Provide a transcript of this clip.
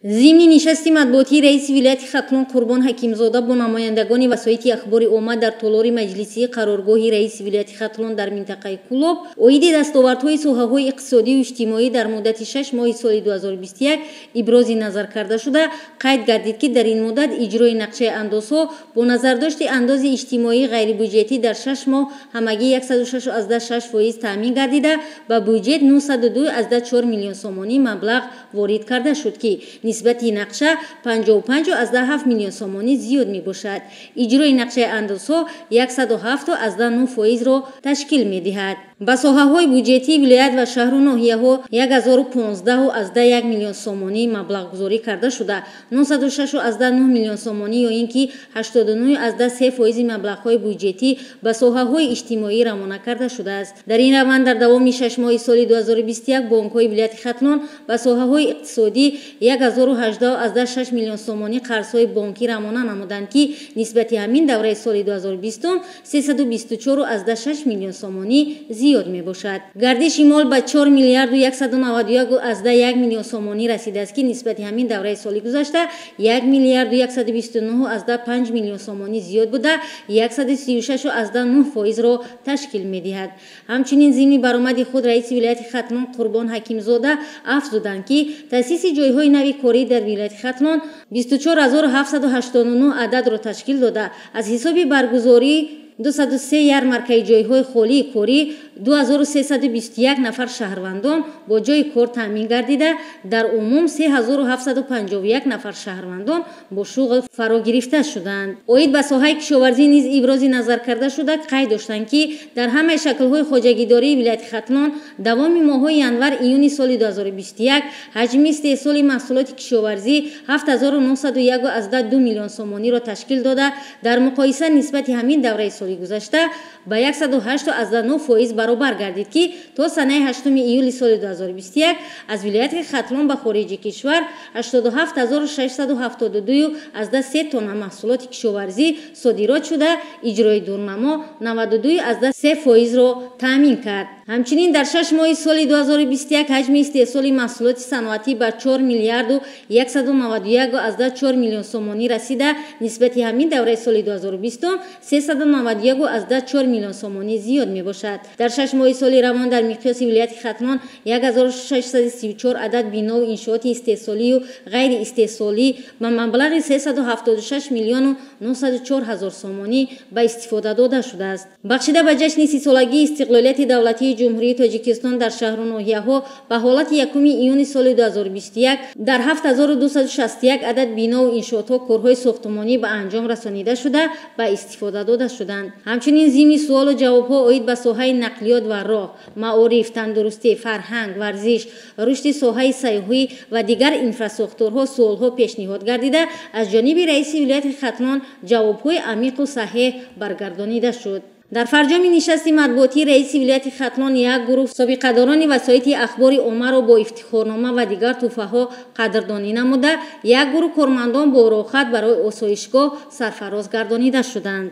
ضمن نشست مطبوعاتی رئیس ولایت ختلان قربان حکیمزاده با نمایندگان وسایط اخباری آمد در تالار مجلسی قرارگاه رئیس ولایت ختلان در منطقه کولوب اوید دستاوردهای سوحه‌های اقتصادی و اجتماعی در مدت 6 ماه سال 2021 ابراز نظر کرده شده. قید گردید که در این مدت اجرای نقشه اندازها با نظر داشت انداز اجتماعی غیر بودجتی در 6 ماه همگی 106.6% تامین گردیده و بودجت 902.4 میلیون سومانی مبلغ وارد کرده شد که نسبت نقشه 55.7 میلیون سومانی زیاد می باشد. اجرای نقشه اندازها 107.9% را تشکیل می دهد. با ساحه‌های بودجتی ولایت و شهر و ناحیه‌ها 1015.1 میلیون سومانی مبلغ گذاری کرده شده. 906.9 میلیون سومانی یا اینکه 89.3% مبلغ‌های بودجتی با ساحه‌های اجتماعی روانه کرده شده است. در این روند در دوام 6 ماه سال 2021 بانک‌های ولایت ختلان با ساحه‌های اقتصادی 1018.6 میلیون سومانی قرض‌های بانکی روانه نمودند که نسبت همین دوره سال 2020 324.6 میلیون سومانی زیاد می باشد. گردش مال به 4 میلیارد و 191.1 میلیون سومانی رسیده است که نسبت همین دوره سال گذشته 1 میلیارد و 129.5 میلیون سومانی زیاد بوده 136.9% را تشکیل می دهد. همچنین ضمن برآمد خود رئیس ولایت ختلان قربان حکیمزاده افزودند که تأسیس جایهای نوی کاری در ولایت ختلان 24789 عدد را تشکیل داده. از حساب برگزاری 203 یارمارکه جایهای خالی کاری 2321 نفر شهروندان با جای کار تامین گردیده در عموم 3751 نفر شهروندان با شغل فرا گرفته شدند. اوید به ساحه کشاورزی نیز ابراز نظر کرده شده. قید داشتند که در همه شکل‌های خواجگیداری ولایت ختلان دوام ماه‌های ینور ایون سال 2021 حجم استحصال محصولات کشاورزی 7901.2 میلیون سومانی را تشکیل داده در مقایسه نسبت همین دوره سال گذشته با 108.9% برابر گردید که تا سنه 8 ایول سال 2021 از ولایت ختلان به خارج کشور 87672.3 تن محصولات کشاورزی صادرات شده. اجرای دورنما 92.3% را تامین کرد. همچنین در 6 ماه سال 2021 حجم استحصال محصولات صنعتی به 4 میلیارد و 191.4 میلیون سومانی رسیده. نسبت همین دوره سال 2020 391.4 میلیون سومانی زیاد می باشد. در 6 ماه سال روان در مقیاس ولایت ختلان 1634 عدد بنا و انشاءات استحصالی و غیر استحصالی با مبلغ 376 میلیون و 904 هزار سومانی به استفاده داده شده است. بخشیده به جشن 30 سالگی استقلالیت دولتی جمهوری تاجیکستان در شهر و ناحیه‌ها به حالت 1 ایون سال 2021 در 7261 عدد بنا و انشاءات و کارهای ساختمانی به انجام رسانیده شده به استفاده داده شدند. همچنین ضمن سوال و جواب‌ها اوید به ساحه نقلیات و راه، معارف، تندرستی، فرهنگ، ورزش، رشد ساحه سیاحی و دیگر اینفراستراکچورها سوال‌ها پیشنهاد گردیده از جانب رئیس ولایت ختلان جواب‌های عمیق و صحیح برگردانیده شد. در فرجام نشست مطبوعاتی رئیس ولایت ختلان یک گروه سابقه‌داران وسایط اخباری عامه را با افتخارنامه و دیگر تحفه‌ها قدردانی نموده. یک گروه کارمندان با راحت برای آسایشگاه سرفراز گردانیده شدند.